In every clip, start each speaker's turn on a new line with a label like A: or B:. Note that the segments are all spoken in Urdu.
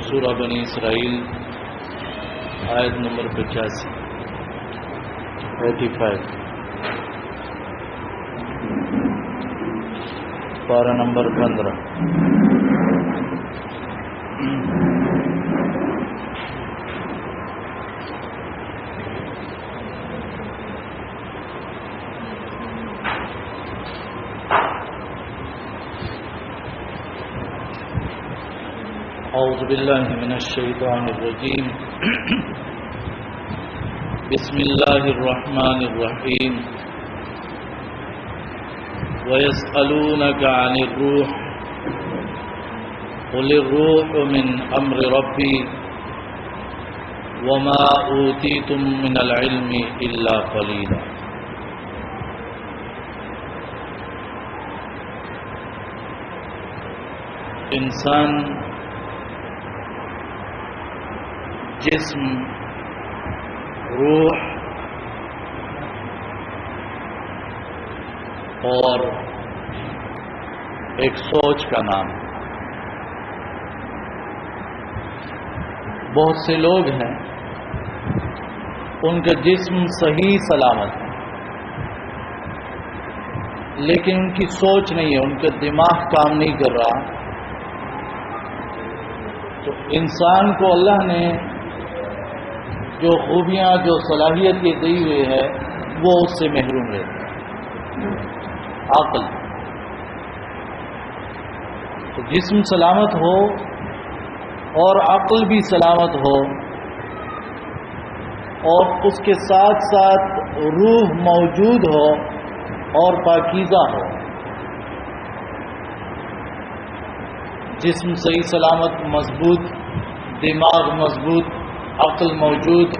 A: سورہ بنی اسرائیل آیت نمبر 85 پارہ نمبر 15۔ اعوذ باللہ من الشیطان الرجیم، بسم اللہ الرحمن الرحیم۔ وَيَسْأَلُونَكَ عَنِ الرُّوحِ قُلِ الرُّوحُ مِنْ أَمْرِ رَبِّي وَمَا أُوتِيتُم مِّنَ الْعِلْمِ إِلَّا قَلِيلًا۔ انسان جسم، روح اور ایک سوچ کا نام۔ بہت سے لوگ ہیں ان کا جسم صحیح سلامت ہے لیکن ان کی سوچ نہیں ہے، ان کا دماغ کام نہیں کر رہا۔ تو انسان کو اللہ نے جو خوبیاں، جو صلاحیتیں دی ہوئی ہے وہ اس سے محروم رہتے ہیں۔ عقل، تو جسم سلامت ہو اور عقل بھی سلامت ہو اور اس کے ساتھ ساتھ روح موجود ہو اور پاکیزہ ہو۔ جسم صحیح سلامت مضبوط، دماغ مضبوط، عقل موجود،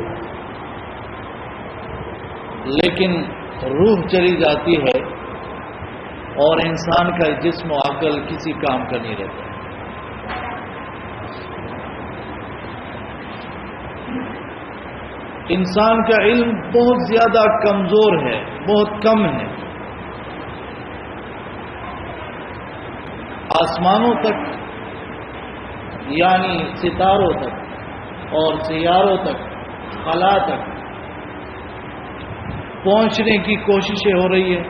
A: لیکن روح چلی جاتی ہے اور انسان کا جسم و عقل کسی کام کا نہیں رہتا۔ انسان کا علم بہت زیادہ کمزور ہے، بہت کم ہے۔ آسمانوں تک یعنی ستاروں تک اور سیاروں تک، خلا تک پہنچنے کی کوششیں ہو رہی ہے،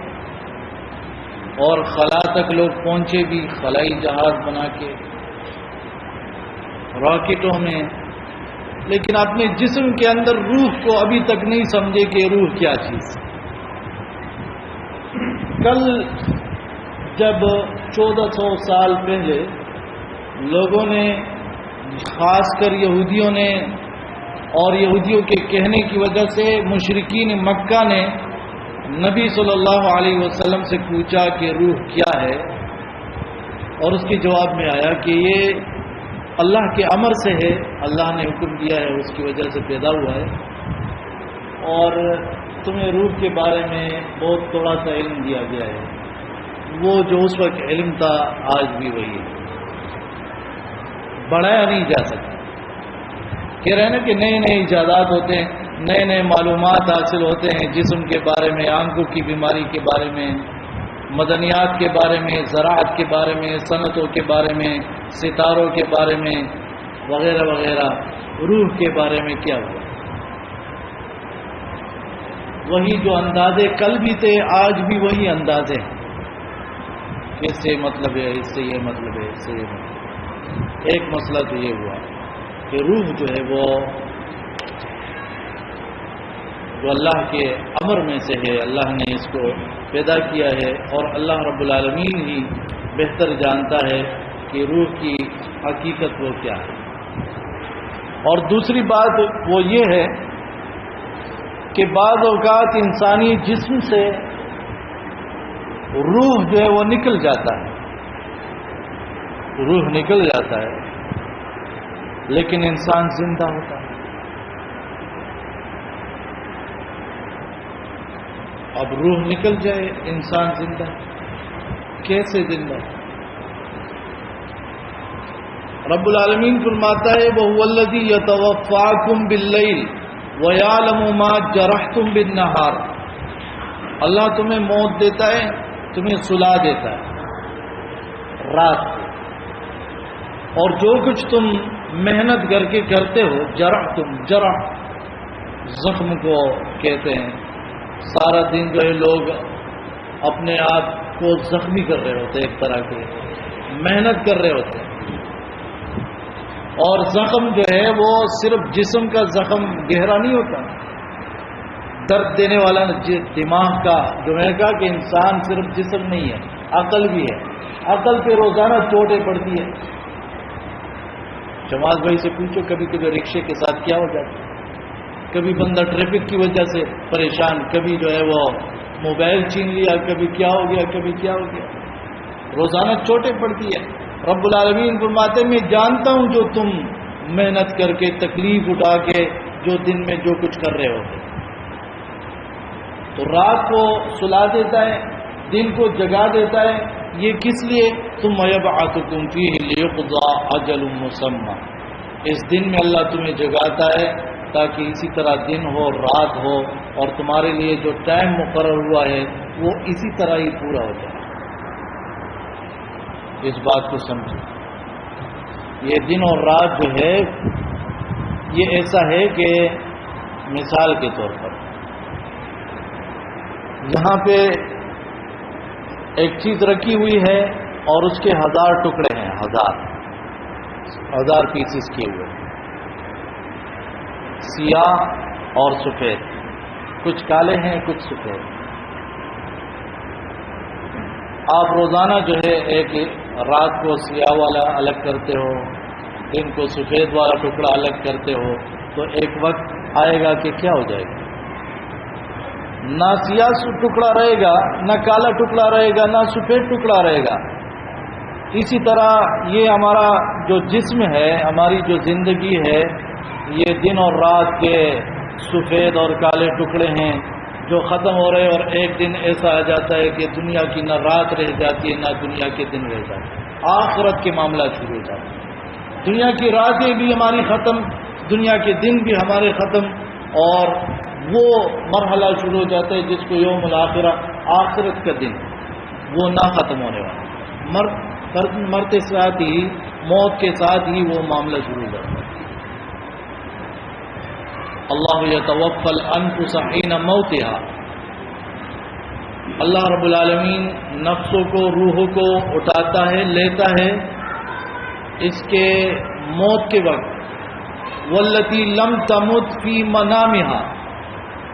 A: اور خلا تک لوگ پہنچے بھی خلائی جہاز بنا کے، راکٹوں میں، لیکن اپنے جسم کے اندر روح کو ابھی تک نہیں سمجھے کہ روح کیا چیز ہے۔ کل جب 1400 سال پہلے لوگوں نے، خاص کر یہودیوں نے اور یہودیوں کے کہنے کی وجہ سے مشرکین مکہ نے نبی صلی اللہ علیہ وسلم سے پوچھا کہ روح کیا ہے، اور اس کے جواب میں آیا کہ یہ اللہ کے امر سے ہے، اللہ نے حکم دیا ہے، اس کی وجہ سے پیدا ہوا ہے، اور تمہیں روح کے بارے میں بہت تھوڑا سا علم دیا گیا ہے۔ وہ جو اس وقت علم تھا آج بھی وہی ہے، بڑھایا نہیں جا سکتا۔ کہہ رہے ہیں نا کہ نئے نئے ایجادات ہوتے ہیں، نئے نئے معلومات حاصل ہوتے ہیں جسم کے بارے میں، آنکھوں کی بیماری کے بارے میں، مدنیات کے بارے میں، زراعت کے بارے میں، صنعتوں کے بارے میں، ستاروں کے بارے میں وغیرہ وغیرہ۔ روح کے بارے میں کیا ہوا؟ وہی جو اندازے کل بھی تھے آج بھی وہی اندازے ہیں، اس سے مطلب ہے، اس سے یہ مطلب ہے، اس سے یہ مطلب ہے۔ ایک مسئلہ تو یہ ہوا کہ روح جو ہے وہ جو اللہ کے امر میں سے ہے، اللہ نے اس کو پیدا کیا ہے، اور اللہ رب العالمین ہی بہتر جانتا ہے کہ روح کی حقیقت وہ کیا ہے۔ اور دوسری بات وہ یہ ہے کہ بعض اوقات انسانی جسم سے روح جو ہے وہ نکل جاتا ہے، روح نکل جاتا ہے لیکن انسان زندہ ہوتا ہے۔ اب روح نکل جائے انسان زندہ، کیسے زندہ؟ رب العالمین فرماتا ہے وَهُوَ الَّذِي يَتَوَفَّاكُم بِاللَّيْلِ وَيَعْلَمُ مَا جَرَحْتُم بِالنَّهَارِ۔ اللہ تمہیں موت دیتا ہے، تمہیں سلا دیتا ہے رات، اور جو کچھ تم محنت کر کے کرتے ہو، جرح زخم کو کہتے ہیں، سارا دن جو ہے لوگ اپنے آپ کو زخمی کر رہے ہوتے ہیں، ایک طرح کے محنت کر رہے ہوتے ہیں، اور زخم جو ہے وہ صرف جسم کا زخم گہرا نہیں ہوتا، درد دینے والا دماغ کا جو ہے کہا کہ انسان صرف جسم نہیں ہے، عقل بھی ہے، عقل پہ روزانہ چوٹیں پڑتی ہے۔ جماعت بھائی سے پوچھو کبھی کبھی رکشے کے ساتھ کیا ہو جاتا ہے، کبھی بندہ ٹریفک کی وجہ سے پریشان، کبھی جو ہے وہ موبائل چھین لیا، کبھی کیا ہو گیا، کبھی کیا ہو گیا، روزانہ چوٹیں پڑتی ہے۔ رب العالمین فرماتے میں جانتا ہوں جو تم محنت کر کے تکلیف اٹھا کے جو دن میں جو کچھ کر رہے ہوتے، تو رات کو سلا دیتا ہے، دن کو جگا دیتا ہے، یہ کس لیے؟ تم یبعثکم فیہ لیقضی اجل مسمى، اس دن میں اللہ تمہیں جگاتا ہے تاکہ اسی طرح دن ہو رات ہو اور تمہارے لیے جو ٹائم مقرر ہوا ہے وہ اسی طرح ہی پورا ہو جائے۔ اس بات کو سمجھو، یہ دن اور رات جو ہے یہ ایسا ہے کہ مثال کے طور پر یہاں پہ ایک چیز رکھی ہوئی ہے اور اس کے 1000 ٹکڑے ہیں، 1000 پیسز کیے ہوئے، سیاہ اور سفید، کچھ کالے ہیں کچھ سفید۔ آپ روزانہ جو ہے ایک رات کو سیاہ والا الگ کرتے ہو، دن کو سفید والا ٹکڑا الگ کرتے ہو، تو ایک وقت آئے گا کہ کیا ہو جائے گا، نہ سیاہ ٹکڑا رہے گا، نہ کالا ٹکڑا رہے گا، نہ سفید ٹکڑا رہے گا۔ اسی طرح یہ ہمارا جو جسم ہے، ہماری جو زندگی ہے، یہ دن اور رات کے سفید اور کالے ٹکڑے ہیں جو ختم ہو رہے، اور ایک دن ایسا آ جاتا ہے کہ دنیا کی نہ رات رہ جاتی ہے نہ دنیا کے دن رہ جاتے ہیں، آخرت کے معاملہ شروع ہو جاتے ہیں، دنیا کی راتیں بھی ہماری ختم، دنیا کے دن بھی ہمارے ختم، اور وہ مرحلہ شروع ہو جاتا ہے جس کو یوم الآخرہ، آخرت کا دن، وہ نہ ختم ہونے والا، مرتے ساتھ ہی، موت کے ساتھ ہی وہ معاملہ شروع ہو جاتا ہے۔ اللہ یتوفی الانفس حین موتها، اللہ رب العالمین نفسوں کو، روحوں کو اٹھاتا ہے، لیتا ہے اس کے موت کے وقت، والتی لم تمت فی منامها،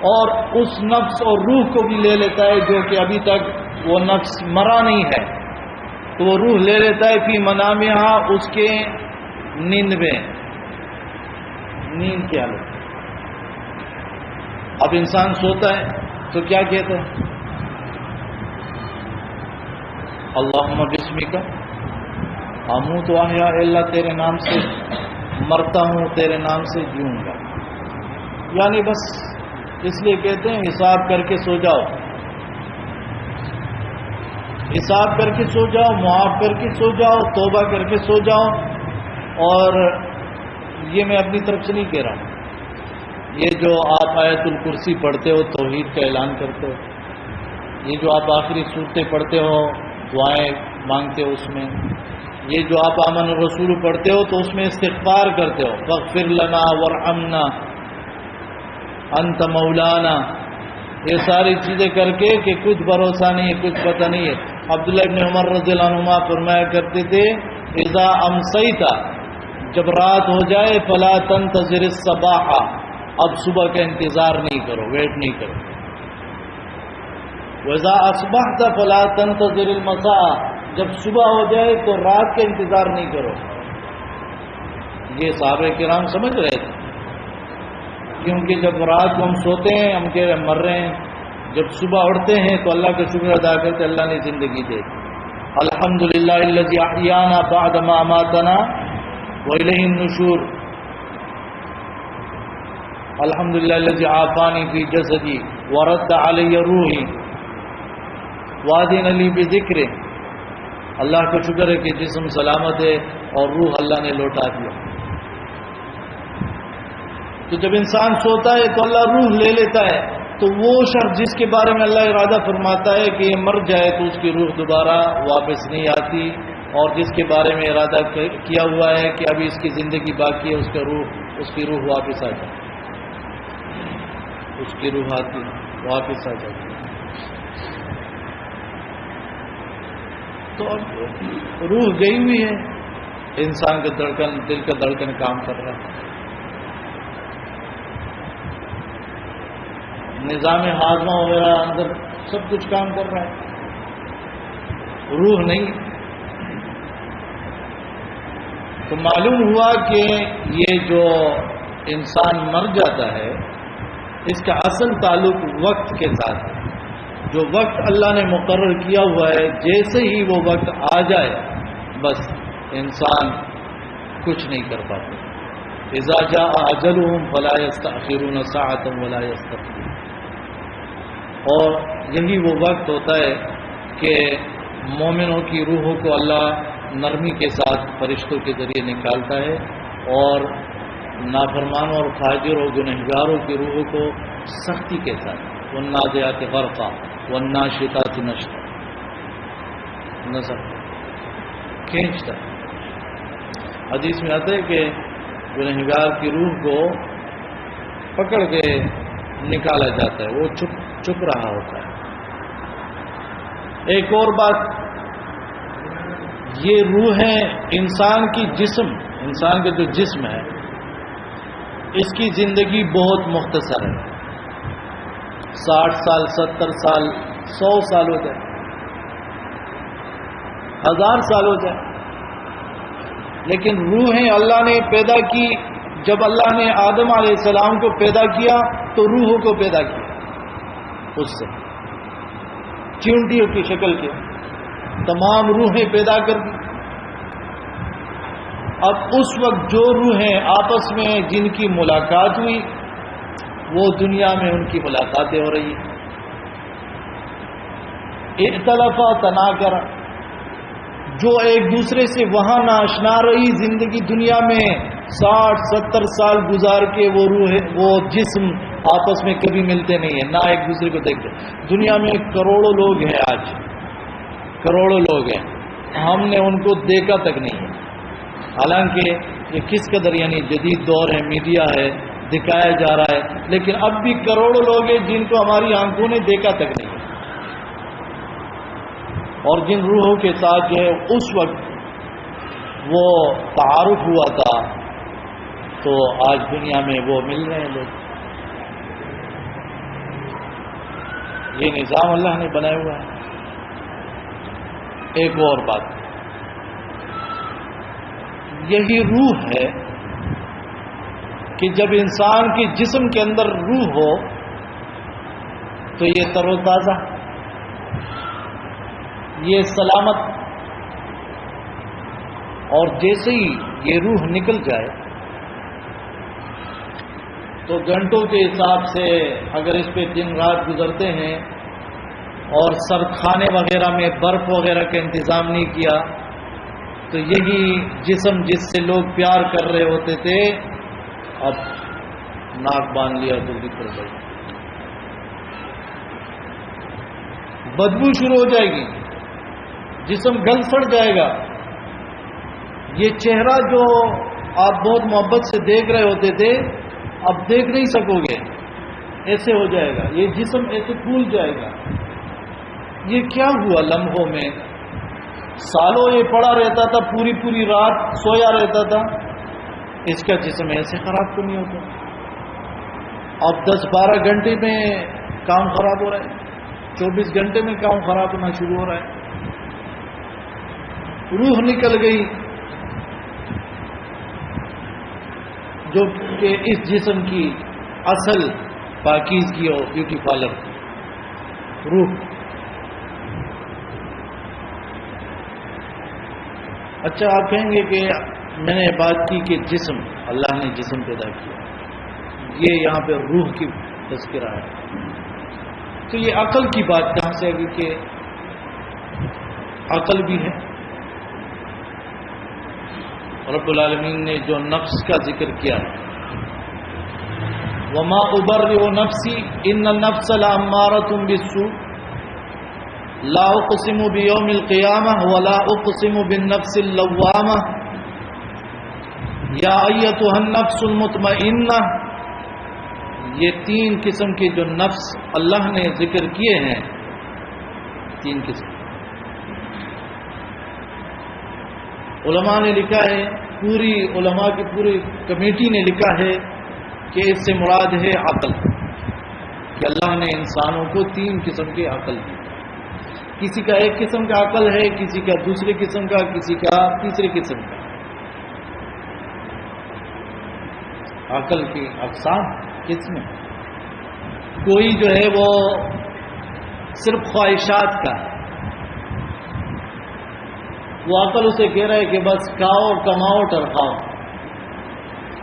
A: اور اس نفس اور روح کو بھی لے لیتا ہے جو کہ ابھی تک وہ نفس مرا نہیں ہے، تو وہ روح لے لیتا ہے فی منامها، اس کے نیند میں، نیند کی حالت۔ اب انسان سوتا ہے تو کیا کہتا ہے؟ اللہم بسمک اموت واحیا، اللہ تیرے نام سے مرتا ہوں، تیرے نام سے جیوں گا، یعنی بس اس لیے کہتے ہیں حساب کر کے سو جاؤ، حساب کر کے سو جاؤ، معاف کر کے سو جاؤ، توبہ کر کے سو جاؤ۔ اور یہ میں اپنی طرف سے نہیں کہہ رہا ہوں، یہ جو آپ آیت الکرسی پڑھتے ہو، توحید کا اعلان کرتے ہو، یہ جو آپ آخری صورتیں پڑھتے ہو، دعائیں مانگتے ہو، اس میں یہ جو آپ آمن الرسول پڑھتے ہو تو اس میں استغفار کرتے ہو، فاغفر لنا وارحمنا انت مولانا، یہ ساری چیزیں کر کے کہ کچھ بھروسہ نہیں ہے، کچھ پتہ نہیں ہے۔ عبداللہ ابن عمر رضی اللہ عنہما فرمایا کرتے تھے، اذا امسیت، جب رات ہو جائے، فلا تنتظر الصباح، اب صبح کا انتظار نہیں کرو، ویٹ نہیں کرو، وَإِذَا أَصْبَحْتَ فَلَا تَنْتَظِرِ الْمَسَاءَ، جب صبح ہو جائے تو رات کا انتظار نہیں کرو۔ یہ صحابہ کرام سمجھ رہے تھے، کیونکہ جب رات کو ہم سوتے ہیں ہم کہہ رہے مر رہے ہیں، جب صبح اٹھتے ہیں تو اللہ کا شکر ادا کرتے اللہ نے زندگی دے دی۔ الحمدللہ الذی احیانا بعد ما اماتنا وإلیہ النشور، الحمدللہ الذی عافانی فی جسدی ورد علی روحی وادین علی بذکر، اللہ کا شکر ہے کہ جسم سلامت ہے اور روح اللہ نے لوٹا دیا۔ تو جب انسان سوتا ہے تو اللہ روح لے لیتا ہے، تو وہ شخص جس کے بارے میں اللہ ارادہ فرماتا ہے کہ یہ مر جائے تو اس کی روح دوبارہ واپس نہیں آتی، اور جس کے بارے میں ارادہ کیا ہوا ہے کہ ابھی اس کی زندگی باقی ہے، اس کی روح واپس آ جائے، اس کی روح واپس آ جائے. تو اب روح گئی ہوئی ہے، انسان کا دل کا دھڑکن کام کر رہا ہے، نظام ہاضمہ وغیرہ اندر سب کچھ کام کر رہا ہے، روح نہیں. تو معلوم ہوا کہ یہ جو انسان مر جاتا ہے اس کا اصل تعلق وقت کے ساتھ ہے. جو وقت اللہ نے مقرر کیا ہوا ہے، جیسے ہی وہ وقت آ جائے بس انسان کچھ نہیں کر پاتا. اذا جاء اجلهم فلا يستأخرون ساعة ولا يستقدمون. اور یہی وہ وقت ہوتا ہے کہ مومنوں کی روحوں کو اللہ نرمی کے ساتھ فرشتوں کے ذریعے نکالتا ہے، اور نافرمانوں اور فاجر اور گنہگاروں کی روحوں کو سختی کے ساتھ والنازعات غرقا والناشطات نشطا کھینچتا ہے. حدیث میں آتا ہے کہ گنہگار کی روح کو پکڑ کے نکالا جاتا ہے، وہ چپ رہا ہوتا ہے. ایک اور بات، یہ روحیں انسان کی انسان کا جو جسم ہے اس کی زندگی بہت مختصر ہے. 60 سال 70 سال 100 سال ہو جائے، 1000 سال ہو جائے. لیکن روحیں اللہ نے پیدا کی. جب اللہ نے آدم علیہ السلام کو پیدا کیا تو روحوں کو پیدا کیا، اس سے چیونٹیوں کی شکل کے تمام روحیں پیدا کر دی. اب اس وقت جو روحیں آپس میں جن کی ملاقات ہوئی وہ دنیا میں ان کی ملاقاتیں ہو رہی ہیں. اختلافا تناکر، جو ایک دوسرے سے وہاں ناشنا رہی زندگی دنیا میں 60-70 سال گزار کے وہ جسم آپس میں کبھی ملتے نہیں ہیں، نہ ایک دوسرے کو دیکھتے. دنیا میں کروڑوں لوگ ہیں، آج کروڑوں لوگ ہیں، ہم نے ان کو دیکھا تک نہیں ہے. حالانکہ یہ کس قدر یعنی جدید دور ہے، میڈیا ہے، دکھایا جا رہا ہے، لیکن اب بھی کروڑوں لوگ ہیں جن کو ہماری آنکھوں نے دیکھا تک نہیں ہے. اور جن روحوں کے ساتھ جو ہے اس وقت وہ تعارف ہوا تھا تو آج دنیا میں وہ مل رہے ہیں لوگ. یہ نظام اللہ نے بنایا ہوا ہے. ایک اور بات، یہی روح ہے کہ جب انسان کے جسم کے اندر روح ہو تو یہ تر و تازہ، یہ سلامت، اور جیسے ہی یہ روح نکل جائے تو گھنٹوں کے حساب سے اگر اس پہ دن رات گزرتے ہیں اور سر کھانے وغیرہ میں برف وغیرہ کا انتظام نہیں کیا تو یہی جسم جس سے لوگ پیار کر رہے ہوتے تھے اب ناک باندھ لیا تو نکل گئی، بدبو شروع ہو جائے گی، جسم گل سڑ جائے گا. یہ چہرہ جو آپ بہت محبت سے دیکھ رہے ہوتے تھے اب دیکھ نہیں سکو گے، ایسے ہو جائے گا. یہ جسم ایسے پھول جائے گا. یہ کیا ہوا لمحوں میں؟ سالوں یہ پڑا رہتا تھا، پوری پوری رات سویا رہتا تھا، اس کا جسم ایسے خراب تو نہیں ہوتا. اب 10-12 گھنٹے میں کام خراب ہو رہا ہے، 24 گھنٹے میں کام خراب ہونا شروع ہو رہا ہے. روح نکل گئی جو کہ اس جسم کی اصل پاکیزگی اور بیوٹی پارلر روح. اچھا آپ کہیں گے کہ میں نے بات کی کہ جسم، اللہ نے جسم پیدا کیا، یہ یہاں پہ روح کی تذکرہ ہے، تو یہ عقل کی بات کہاں سے آگی کہ عقل بھی ہے؟ رب العالمین نے جو نفس کا ذکر کیا ہے، وَمَا أُبَرِّئُ نَفْسِي إِنَّ النَّفْسَ لَأَمَّارَةٌ بِالسُّوءِ، لا اقسم بیوم القیامہ ولا اقسم بالنفس اللوامہ یا ایتھا النفس المطمئنہ. یہ 3 قسم کے جو نفس اللہ نے ذکر کیے ہیں، 3 قسم. علماء نے لکھا ہے، پوری علماء کی پوری کمیٹی نے لکھا ہے کہ اس سے مراد ہے عقل، کہ اللہ نے انسانوں کو 3 قسم کی عقل دی. کسی کا 1 قسم کا عقل ہے، کسی کا دوسرے قسم کا، کسی کا تیسرے قسم کا. عقل کی اقسام قسمیں. کوئی جو ہے وہ صرف خواہشات کا ہے، وہ عقل اسے کہہ رہا ہے کہ بس کھاؤ کماؤ ٹرکاؤ،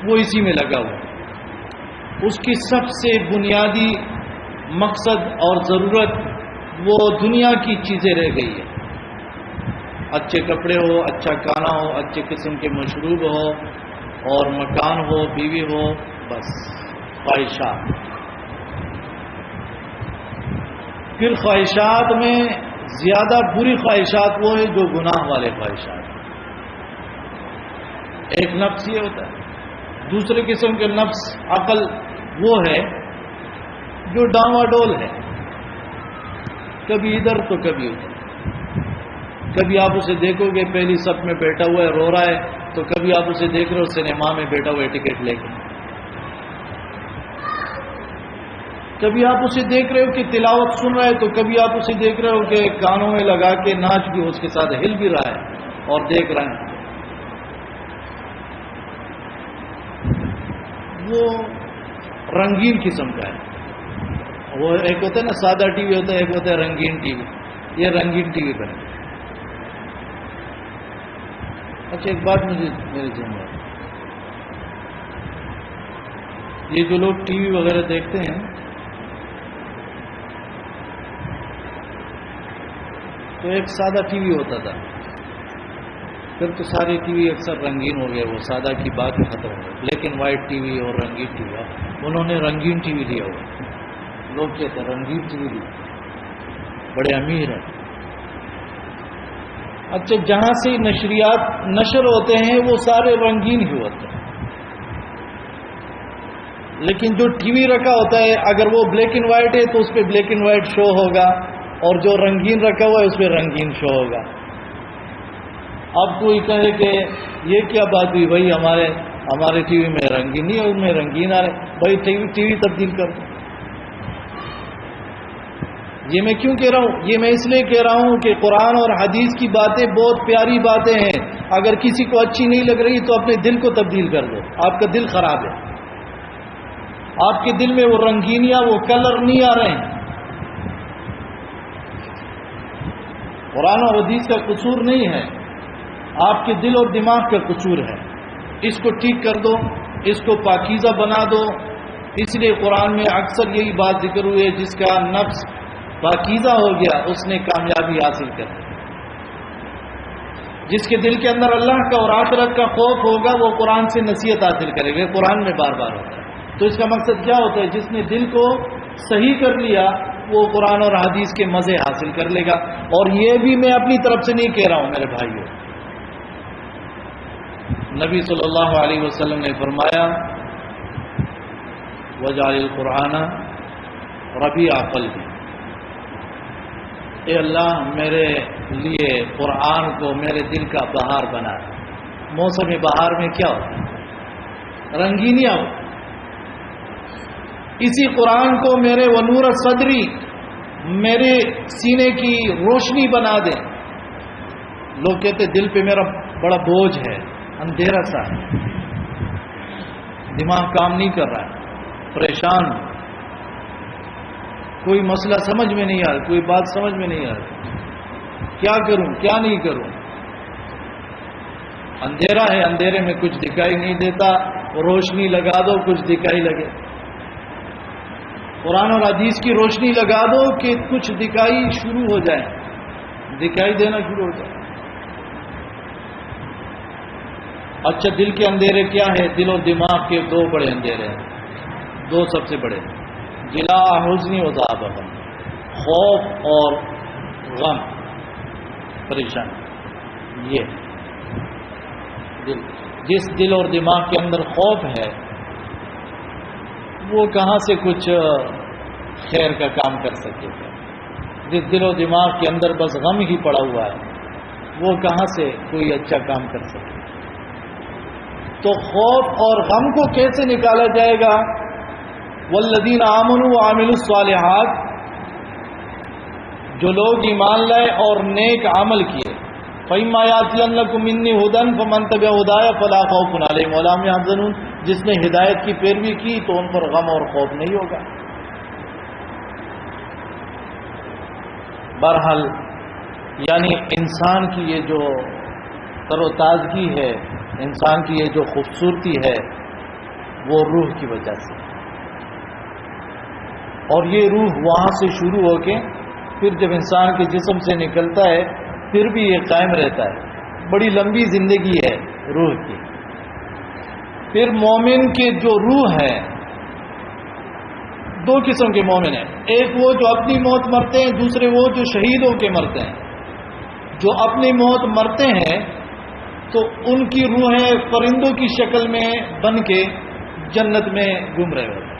A: وہ اسی میں لگا ہوا. اس کی سب سے بنیادی مقصد اور ضرورت وہ دنیا کی چیزیں رہ گئی ہے. اچھے کپڑے ہو، اچھا کھانا ہو، اچھے قسم کے مشروب ہو، اور مکان ہو، بیوی ہو، بس خواہشات. پھر خواہشات میں زیادہ بری خواہشات وہ ہے جو گناہ والے خواہشات. ایک نفس یہ ہوتا ہے. دوسرے قسم کے نفس عقل وہ ہے جو ڈاواڈول ہے، کبھی ادھر تو کبھی ادھر. کبھی آپ اسے دیکھو گے پہلی صف میں بیٹھا ہوا ہے رو رہا ہے، تو کبھی آپ اسے دیکھ رہے ہو سنیما میں بیٹھا ہوا ہے ٹکٹ لے کے. کبھی آپ اسے دیکھ رہے ہو کہ تلاوت سن رہا ہے، تو کبھی آپ اسے دیکھ رہے ہو کہ کانوں میں لگا کے ناچ بھی اس کے ساتھ ہل بھی رہا ہے اور دیکھ رہا ہے. وہ رنگین قسم کا ہے. وہ ایک ہوتا ہے نا سادہ ٹی وی ہوتا ہے، ایک ہوتا ہے رنگین ٹی وی. یہ رنگین ٹی وی پر ہے. اچھا ایک بات مجھے میرے ذہن میں، یہ جو لوگ ٹی وی وغیرہ دیکھتے ہیں تو ایک سادہ ٹی وی ہوتا تھا، پھر تو سارے ٹی وی اکثر رنگین ہو گئے، وہ سادہ کی بات ہی ختم ہو گئی. Black and white T V اور رنگین ٹی وی، انہوں نے رنگین ٹی وی لیا ہوا. لوگ کہتے ہیں رنگین ٹی وی لیا، بڑے امیر ہیں. اچھا جہاں سے نشریات نشر ہوتے ہیں وہ سارے رنگین ہی ہوتے ہیں، لیکن جو ٹی وی رکھا ہوتا ہے اگر وہ بلیک اینڈ وائٹ ہے تو اس پہ بلیک اینڈ وائٹ شو ہوگا، اور جو رنگین رکھا ہوا ہے اس پہ رنگین شو ہوگا. اب کوئی کہے کہ یہ کیا بات ہوئی بھائی، ہمارے ٹی وی میں رنگین نہیں ہے، ان میں رنگین آ رہے. بھائی ٹی وی تبدیل کر دو. یہ میں کیوں کہہ رہا ہوں؟ یہ میں اس لیے کہہ رہا ہوں کہ قرآن اور حدیث کی باتیں بہت پیاری باتیں ہیں. اگر کسی کو اچھی نہیں لگ رہی تو اپنے دل کو تبدیل کر دو. آپ کا دل خراب ہے، آپ کے دل میں وہ رنگینیاں، وہ کلر نہیں آ رہے ہیں. قرآن اور حدیث کا قصور نہیں ہے، آپ کے دل اور دماغ کا قصور ہے. اس کو ٹھیک کر دو، اس کو پاکیزہ بنا دو. اس لیے قرآن میں اکثر یہی بات ذکر ہوئی ہے، جس کا نفس پاکیزہ ہو گیا اس نے کامیابی حاصل کر لی. جس کے دل کے اندر اللہ کا اور آخرت کا خوف ہوگا وہ قرآن سے نصیحت حاصل کرے گا. قرآن میں بار بار ہوتا ہے. تو اس کا مقصد کیا ہوتا ہے؟ جس نے دل کو صحیح کر لیا وہ قرآن اور حدیث کے مزے حاصل کر لے گا. اور یہ بھی میں اپنی طرف سے نہیں کہہ رہا ہوں میرے بھائیوں، نبی صلی اللہ علیہ وسلم نے فرمایا وَجَعَلِ الْقُرْآنَ رَبِيعَ قَلْبِي، اے اللہ میرے لیے قرآن کو میرے دل کا بہار بنا. موسم بہار میں کیا ہوتا ہے؟ رنگینیاں ہو. اسی قرآن کو میرے ونور صدری، میرے سینے کی روشنی بنا دے. لوگ کہتے دل پہ میرا بڑا بوجھ ہے، اندھیرا سا ہے، دماغ کام نہیں کر رہا ہے، پریشان ہوں، کوئی مسئلہ سمجھ میں نہیں آ رہا، کوئی بات سمجھ میں نہیں آ رہی، کیا کروں کیا نہیں کروں. اندھیرا ہے، اندھیرے میں کچھ دکھائی نہیں دیتا، روشنی لگا دو کچھ دکھائی لگے. قرآن اور حدیث کی روشنی لگا دو کہ کچھ دکھائی شروع ہو جائے، دکھائی دینا شروع ہو جائے. اچھا دل کے اندھیرے کیا ہے؟ دل اور دماغ کے 2 بڑے اندھیرے ہیں، 2 سب سے بڑے. جلا حزنی و ذاب، خوف اور غم، پریشان، یہ جس دل اور دماغ کے اندر خوف ہے وہ کہاں سے کچھ خیر کا کام کر سکے گا؟ جس دل و دماغ کے اندر بس غم ہی پڑا ہوا ہے وہ کہاں سے کوئی اچھا کام کر سکے؟ تو خوف اور غم کو کیسے نکالا جائے گا؟ والذین آمنوا وعملوا الصالحات، جو لوگ ایمان لائے اور نیک عمل کیے، فَإِمَّا يَأْتِيَنَّكُم مِّنِّي هُدًى فَمَن تَبِعَ هُدَايَ فَلَا خَوْفٌ عَلَيْهِمْ وَلَا هُمْ يَحْزَنُونَ، جس نے ہدایت کی پیروی کی تو ان پر غم اور خوف نہیں ہوگا۔ بہرحال یعنی انسان کی یہ جو تر و تازگی ہے، انسان کی یہ جو خوبصورتی ہے وہ روح کی وجہ سے، اور یہ روح وہاں سے شروع ہو کے پھر جب انسان کے جسم سے نکلتا ہے پھر بھی یہ قائم رہتا ہے۔ بڑی لمبی زندگی ہے روح کی۔ پھر مومن کی جو روح ہے، دو قسم کے مومن ہیں، ایک وہ جو اپنی موت مرتے ہیں، دوسرے وہ جو شہید ہو کے مرتے ہیں۔ جو اپنی موت مرتے ہیں تو ان کی روحیں پرندوں کی شکل میں بن کے جنت میں گھوم رہے ہوتے ہیں،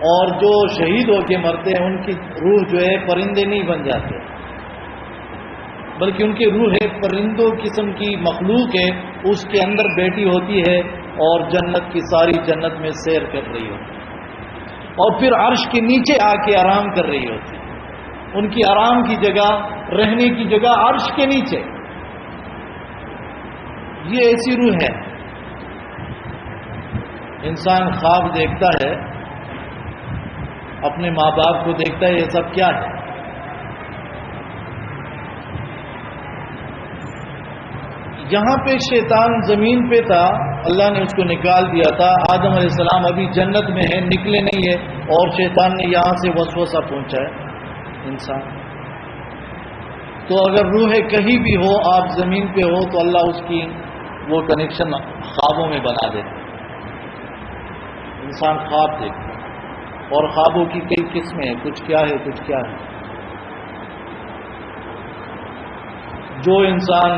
A: اور جو شہید ہو کے مرتے ہیں ان کی روح جو ہے پرندے نہیں بن جاتے، بلکہ ان کی روح ہے پرندوں قسم کی مخلوق ہے، اس کے اندر بیٹھی ہوتی ہے اور جنت کی ساری جنت میں سیر کر رہی ہوتی ہے، اور پھر عرش کے نیچے آ کے آرام کر رہی ہوتی ہے۔ ان کی آرام کی جگہ، رہنے کی جگہ عرش کے نیچے۔ یہ ایسی روح ہے۔ انسان خواب دیکھتا ہے، اپنے ماں باپ کو دیکھتا ہے، یہ سب کیا ہے؟ جہاں پہ شیطان زمین پہ تھا اللہ نے اس کو نکال دیا تھا، آدم علیہ السلام ابھی جنت میں ہے، نکلے نہیں ہے، اور شیطان نے یہاں سے وسوسہ پہنچا ہے انسان۔ تو اگر روح کہیں بھی ہو، آپ زمین پہ ہو، تو اللہ اس کی وہ کنیکشن خوابوں میں بنا دیتے۔ انسان خواب دیکھتا ہے، اور خوابوں کی کئی قسمیں ہیں، کچھ کیا ہے کچھ کیا ہے۔ جو انسان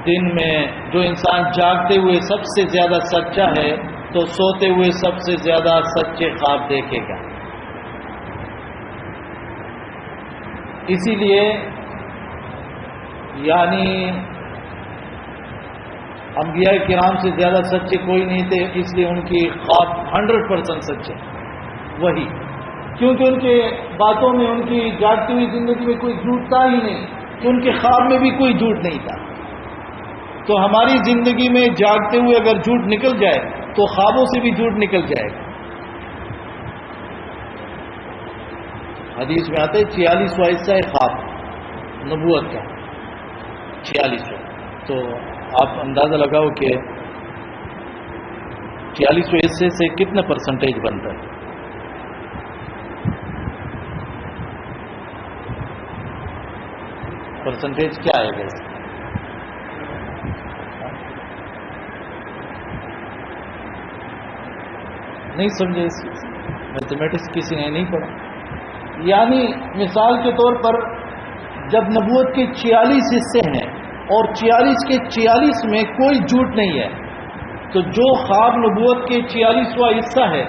A: دن میں، جو انسان جاگتے ہوئے سب سے زیادہ سچا ہے تو سوتے ہوئے سب سے زیادہ سچے خواب دیکھے گا۔ اسی لیے یعنی انبیاء کرام سے زیادہ سچے کوئی نہیں تھے، اس لیے ان کی خواب 100% سچے وہی، کیونکہ ان کے باتوں میں، ان کی جاگتی ہوئی زندگی میں کوئی جھوٹ تھا ہی نہیں، کہ ان کے خواب میں بھی کوئی جھوٹ نہیں تھا۔ تو ہماری زندگی میں جاگتے ہوئے اگر جھوٹ نکل جائے تو خوابوں سے بھی جھوٹ نکل جائے گا۔ حدیث میں آتا ہے 46واں حصہ ہے خواب نبوت کا، 46واں۔ تو آپ اندازہ لگاؤ کہ 46ویں حصے سے کتنا پرسنٹیج بنتا ہے؟ پرسنٹیج کیا آئے گا اس کا؟ نہیں سمجھے؟ اس میتھمیٹکس کسی نے نہیں پڑھا۔ یعنی مثال کے طور پر جب نبوت کے 46 حصے ہیں اور 46 کے 46 میں کوئی جھوٹ نہیں ہے، تو جو خواب نبوت کے 46واں حصہ ہے،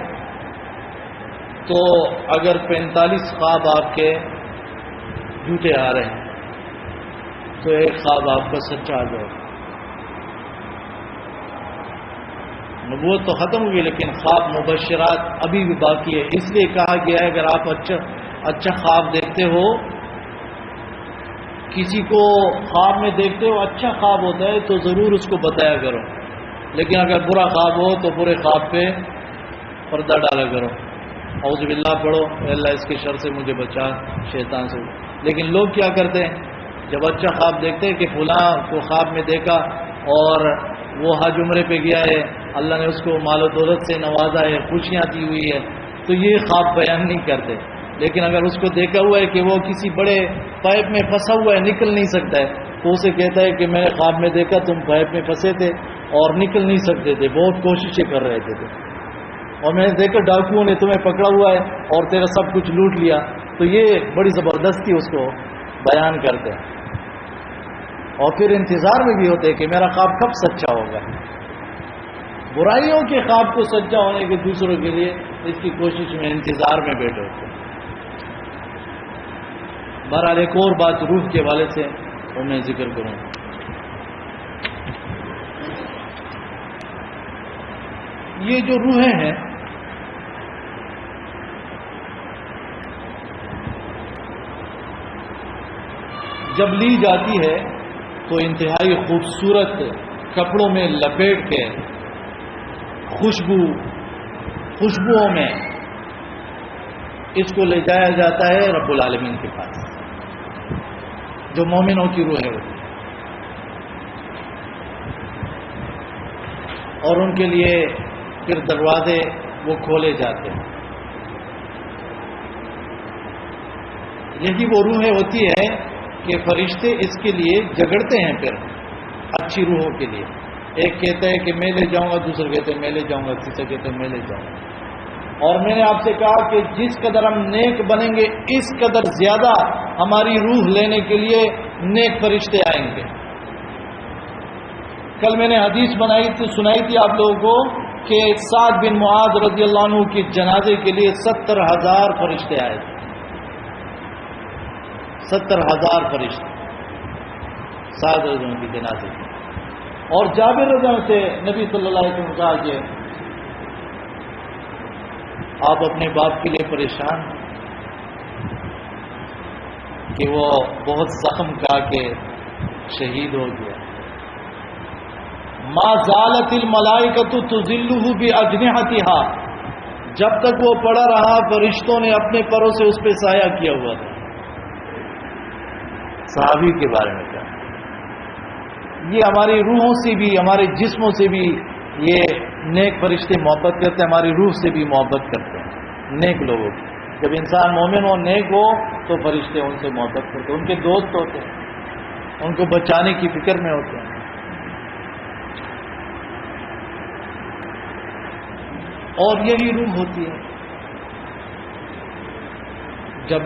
A: تو اگر 45 خواب آپ کے جھوٹے آ رہے ہیں تو ایک خواب آپ کا سچا آ جائے گا۔ نبوت تو ختم ہوئی لیکن خواب مبشرات ابھی بھی باقی ہے، اس لیے کہا گیا ہے اگر آپ اچھا خواب دیکھتے ہو، کسی کو خواب میں دیکھتے ہو اچھا خواب ہوتا ہے تو ضرور اس کو بتایا کرو، لیکن اگر برا خواب ہو تو برے خواب پہ پردہ ڈالا کرو، اعوذ باللہ پڑھو، اے اللہ اس کے شر سے مجھے بچا، شیطان سے۔ لیکن لوگ کیا کرتے ہیں، جب اچھا خواب دیکھتے ہیں کہ فلاں کو خواب میں دیکھا اور وہ حج عمرے پہ گیا ہے، اللہ نے اس کو مال و دولت سے نوازا ہے، خوشیاں دی ہوئی ہے، تو یہ خواب بیان نہیں کرتے۔ لیکن اگر اس کو دیکھا ہوا ہے کہ وہ کسی بڑے پائپ میں پھنسا ہوا ہے، نکل نہیں سکتا ہے، تو اسے کہتا ہے کہ میں نے خواب میں دیکھا تم پائپ میں پھنسے تھے اور نکل نہیں سکتے تھے، بہت کوششیں کر رہے تھے، اور میں نے دیکھا ڈاکوؤں نے تمہیں پکڑا ہوا ہے اور تیرا سب کچھ لوٹ لیا، تو یہ بڑی زبردستی اس کو بیان کرتے ہیں، اور پھر انتظار میں بھی ہوتے ہیں کہ میرا خواب کب سچا ہوگا۔ برائیوں کے خواب کو سچا ہونے کے دوسروں کے لیے اس کی کوشش میں انتظار میں بیٹھے ہوتے ہیں۔ بہرحال ایک اور بات روح کے حوالے سے وہ میں ذکر کروں۔ یہ جو روحیں ہیں جب لی جاتی ہے تو انتہائی خوبصورت کپڑوں میں لپیٹ کے خوشبوؤں میں اس کو لے جایا جاتا ہے رب العالمین کے پاس، جو مومنوں کی روح ہے، اور ان کے لیے پھر دروازے وہ کھولے جاتے ہیں۔ یہی وہ روحیں ہوتی ہے کہ فرشتے اس کے لیے جگڑتے ہیں، پھر اچھی روحوں کے لیے۔ ایک کہتا ہے کہ میں لے جاؤں گا، دوسرا کہتے ہیں میں لے جاؤں گا، تیسرا کہتے ہیں میں لے جاؤں گا۔ اور میں نے آپ سے کہا کہ جس قدر ہم نیک بنیں گے اس قدر زیادہ ہماری روح لینے کے لیے نیک فرشتے آئیں گے۔ کل میں نے حدیث سنائی تھی آپ لوگوں کو کہ سعد بن معاذ رضی اللہ عنہ کے جنازے کے لیے 70,000 فرشتے آئے تھے، 70,000 فرشتے سعد رضی اللہ عنہ کے جنازے کے۔ اور جابر رضی اللہ عنہ سے نبی صلی اللہ علیہ وسلم کہا کہ آپ اپنے باپ کے لیے پریشان کہ وہ بہت زخم کھا کے شہید ہو گیا۔ ما زالت الملائکۃ تظلہ باجنحتھا، جب تک وہ پڑا رہا فرشتوں نے اپنے پروں سے اس پہ سایہ کیا ہوا تھا۔ صحابی کے بارے میں کہا یہ ہماری روحوں سے بھی، ہمارے جسموں سے بھی یہ نیک فرشتے محبت کرتے ہیں، ہماری روح سے بھی محبت کرتے ہیں نیک لوگوں کی۔ جب انسان مومن ہو، نیک ہو، تو فرشتے ان سے محبت کرتے ہیں، ان کے دوست ہوتے ہیں، ان کو بچانے کی فکر میں ہوتے ہیں۔ اور یہی روح ہوتی ہے جب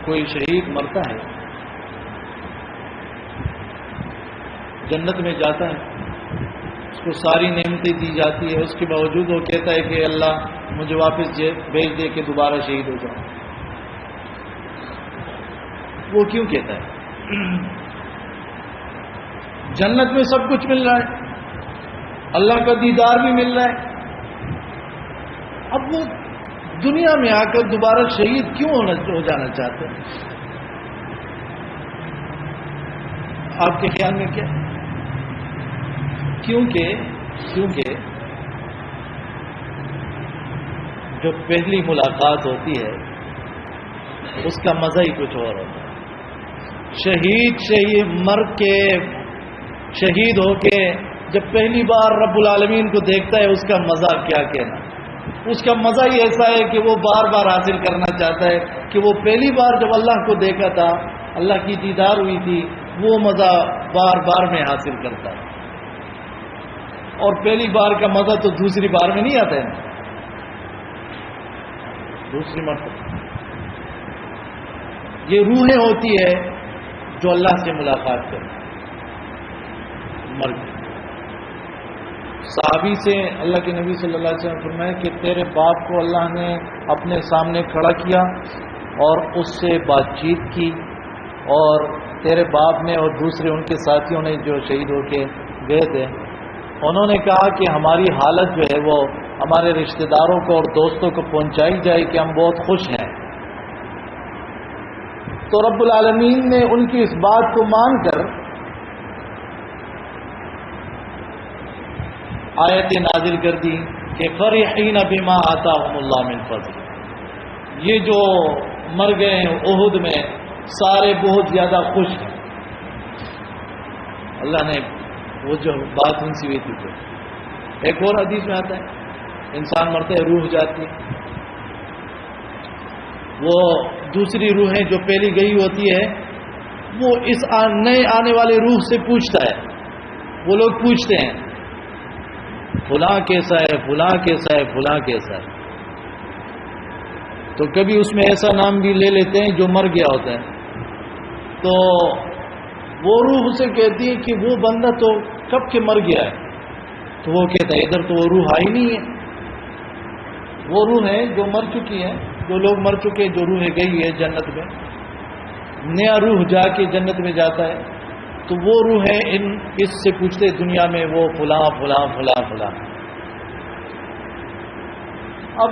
A: کوئی شہید مرتا ہے، جنت میں جاتا ہے، اس کو ساری نعمتیں دی جاتی ہے، اس کے باوجود وہ کہتا ہے کہ اللہ مجھے واپس بھیج دے کہ دوبارہ شہید ہو جاؤں۔ وہ کیوں کہتا ہے؟ جنت میں سب کچھ مل رہا ہے، اللہ کا دیدار بھی مل رہا ہے، اب وہ دنیا میں آ کر دوبارہ شہید کیوں ہو جانا چاہتے ہیں؟ آپ کے خیال میں کیا؟ کیونکہ جو پہلی ملاقات ہوتی ہے اس کا مزہ ہی کچھ اور ہوتا ہے۔ شہید مر کے شہید ہو کے جب پہلی بار رب العالمین کو دیکھتا ہے اس کا مزہ کیا کہنا، اس کا مزہ ہی ایسا ہے کہ وہ بار بار حاصل کرنا چاہتا ہے کہ وہ پہلی بار جب اللہ کو دیکھا تھا، اللہ کی دیدار ہوئی تھی، وہ مزہ بار بار میں حاصل کرتا ہے۔ اور پہلی بار کا مزہ تو دوسری بار میں نہیں آتا ہے، دوسری مرتبہ۔ یہ روحیں ہوتی ہے جو اللہ سے ملاقات کرتی مر گئی۔ صحابی سے اللہ کے نبی صلی اللہ علیہ وسلم فرمایا کہ تیرے باپ کو اللہ نے اپنے سامنے کھڑا کیا اور اس سے بات چیت کی، اور تیرے باپ نے اور دوسرے ان کے ساتھیوں نے جو شہید ہو کے گئے تھے، انہوں نے کہا کہ ہماری حالت جو ہے وہ ہمارے رشتہ داروں کو اور دوستوں کو پہنچائی جائے کہ ہم بہت خوش ہیں۔ تو رب العالمین نے ان کی اس بات کو مان کر آیت نازل کر دی کہ فرحین بما آتاہم اللہ من فضل، یہ جو مر گئے ہیں احد میں سارے بہت زیادہ خوش ہیں۔ اللہ نے وہ جو بات ان سے ہوئی تھی، تو ایک اور حدیث میں آتا ہے انسان مرتا ہے روح جاتی ہے، وہ دوسری روحیں جو پہلی گئی ہوتی ہے وہ اس نئے آنے والے روح سے پوچھتا ہے، وہ لوگ پوچھتے ہیں فلاں کیسا ہے، فلاں کیسا ہے، فلاں کیسا ہے۔ تو کبھی اس میں ایسا نام بھی لے لیتے ہیں جو مر گیا ہوتا ہے. تو وہ روح اسے کہتی ہے کہ وہ بندہ تو کب کے مر گیا ہے. تو وہ کہتا ہے ادھر تو وہ روح آئی نہیں ہے. وہ روح ہے جو مر چکی ہے، جو لوگ مر چکے، جو روح گئی ہے جنت میں، نیا روح جا کے جنت میں جاتا ہے. تو وہ روح ہے اس سے پوچھتے دنیا میں وہ فلاں فلاں فلاں فلاں. اب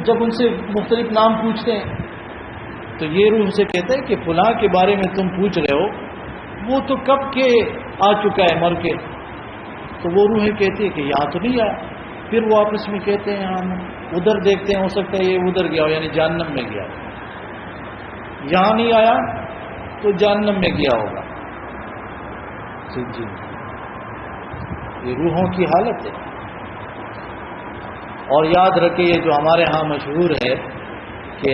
A: جب ان سے مختلف نام پوچھتے ہیں تو یہ روح سے کہتا ہے کہ فلاں کے بارے میں تم پوچھ رہے ہو وہ تو کب کے آ چکا ہے مر کے. تو وہ روحیں کہتی ہے کہ یہاں تو نہیں آیا. پھر وہ آپس میں کہتے ہیں ہم ادھر دیکھتے ہیں، ہو سکتا ہے یہ ادھر گیا ہو، یعنی جہنم میں گیا. یہاں نہیں آیا تو جہنم میں گیا ہوگا. جی یہ روحوں کی حالت ہے. اور یاد رکھیں یہ جو ہمارے ہاں مشہور ہے کہ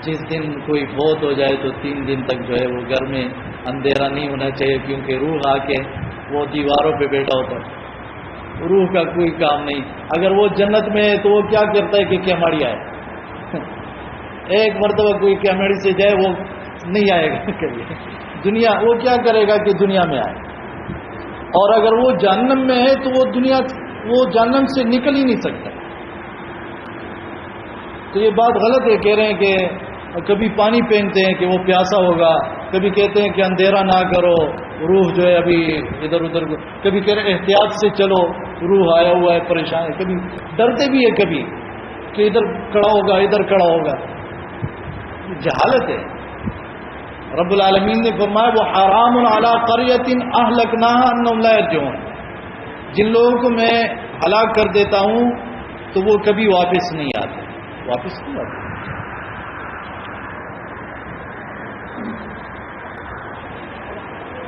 A: جس دن کوئی فوت ہو جائے تو 3 دن تک جو ہے وہ گھر میں اندھیرا نہیں ہونا چاہیے، کیونکہ روح آ کے وہ دیواروں پہ بیٹھا ہوتا ہے. روح کا کوئی کام نہیں. اگر وہ جنت میں ہے تو وہ کیا کرتا ہے کہ کیماڑی آئے. ایک مرتبہ کوئی کیماڑی سے جائے وہ نہیں آئے گا کبھی. دنیا وہ کیا کرے گا کہ دنیا میں آئے. اور اگر وہ جہنم میں ہے تو وہ جہنم سے نکل ہی نہیں سکتا. تو یہ بات غلط ہے. کہہ رہے ہیں کہ کبھی پانی پھینکتے ہیں کہ وہ پیاسا ہوگا، کبھی کہتے ہیں کہ اندھیرا نہ کرو، روح جو ہے ابھی ادھر ادھر، کبھی کہہ رہے ہیں احتیاط سے چلو، روح آیا ہوا ہے پریشان ہے. کبھی ڈرتے بھی ہے کبھی کہ ادھر کھڑا ہوگا ادھر کھڑا ہوگا. جہالت ہے. رب العالمین نے فرمایا وہ حرام علی قریۃ اہلکناھا انہم لا یرجعون. جن لوگوں کو میں ہلاک کر دیتا ہوں تو وہ کبھی واپس نہیں آتے. واپس نہیں آتے.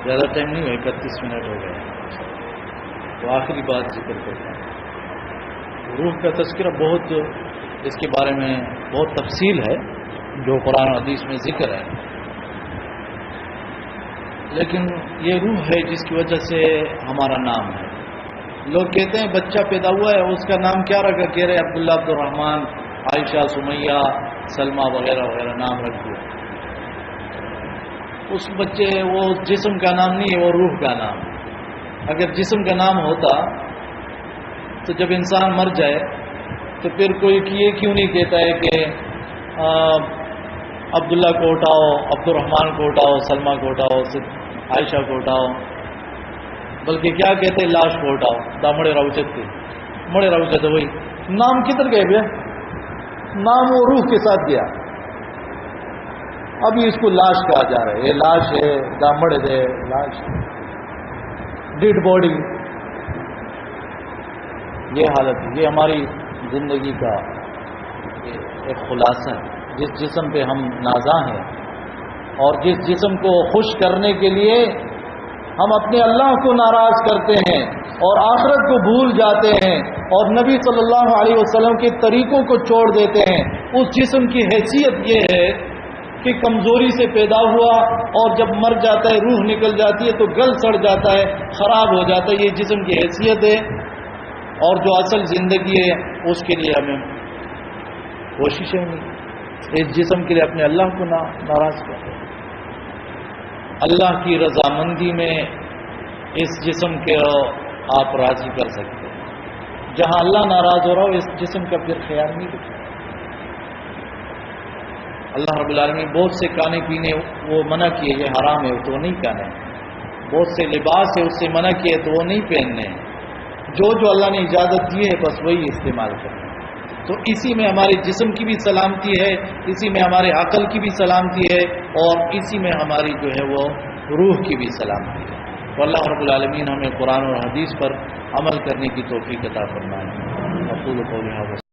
A: زیادہ ٹائم نہیں ہوا، 31 منٹ ہو گئے. تو آخری بات ذکر کرتا ہوں. روح کا تذکرہ بہت، اس کے بارے میں بہت تفصیل ہے جو قرآن و حدیث میں ذکر ہے. لیکن یہ روح ہے جس کی وجہ سے ہمارا نام ہے. لوگ کہتے ہیں بچہ پیدا ہوا ہے اس کا نام کیا رکھا؟ کہہ رہے عبداللہ، عبد الرحمن، عائشہ، سمیہ، سلمہ وغیرہ وغیرہ نام رکھ دیا. اس بچے وہ جسم کا نام نہیں ہے، وہ روح کا نام. اگر جسم کا نام ہوتا تو جب انسان مر جائے تو پھر کوئی یہ کیوں نہیں کہتا ہے کہ عبداللہ کو اٹھاؤ، عبد الرحمن کو اٹھاؤ، سلمہ کو اٹھاؤ، عائشہ کو اٹھاؤ، بلکہ کیا کہتے ہیں لاش کو اٹھاؤ. دا مڑے راؤچت تھے، مڑے راؤچت وہی نام کدھر گئے بھیا؟ نام وہ روح کے ساتھ گیا. ابھی اس کو لاش کہا جا رہا ہے. یہ لاش ہے، دا مڑے دے لاش، ڈیڈ باڈی. یہ حالت ہے. یہ ہماری زندگی کا ایک خلاصہ ہے. جس جسم پہ ہم نازاں ہیں اور جس جسم کو خوش کرنے کے لیے ہم اپنے اللہ کو ناراض کرتے ہیں اور آخرت کو بھول جاتے ہیں اور نبی صلی اللہ علیہ وسلم کے طریقوں کو چھوڑ دیتے ہیں، اس جسم کی حیثیت یہ ہے کہ کمزوری سے پیدا ہوا اور جب مر جاتا ہے روح نکل جاتی ہے تو گل سڑ جاتا ہے، خراب ہو جاتا ہے. یہ جسم کی حیثیت ہے. اور جو اصل زندگی ہے اس کے لیے ہمیں کوششیں نہیں. اس جسم کے لیے اپنے اللہ کو ناراض کرتے ہیں. اللہ کی رضامندی میں اس جسم کے آپ راضی کر سکتے ہیں. جہاں اللہ ناراض ہو رہا ہو اس جسم کا پھر خیال نہیں رکھتے. اللہ رب العالمین بہت سے کھانے پینے وہ منع کیے، یہ حرام ہے تو وہ نہیں کھانے. بہت سے لباس ہے اس سے منع کیے تو وہ نہیں پہننے. جو اللہ نے اجازت دی ہے بس وہی استعمال کریں. تو اسی میں ہمارے جسم کی بھی سلامتی ہے، اسی میں ہمارے عقل کی بھی سلامتی ہے اور اسی میں ہماری جو ہے وہ روح کی بھی سلامتی ہے. تو اللہ رب العالمین ہمیں قرآن اور حدیث پر عمل کرنے کی توفیق عطا فرمائے. اقول قولی ھذا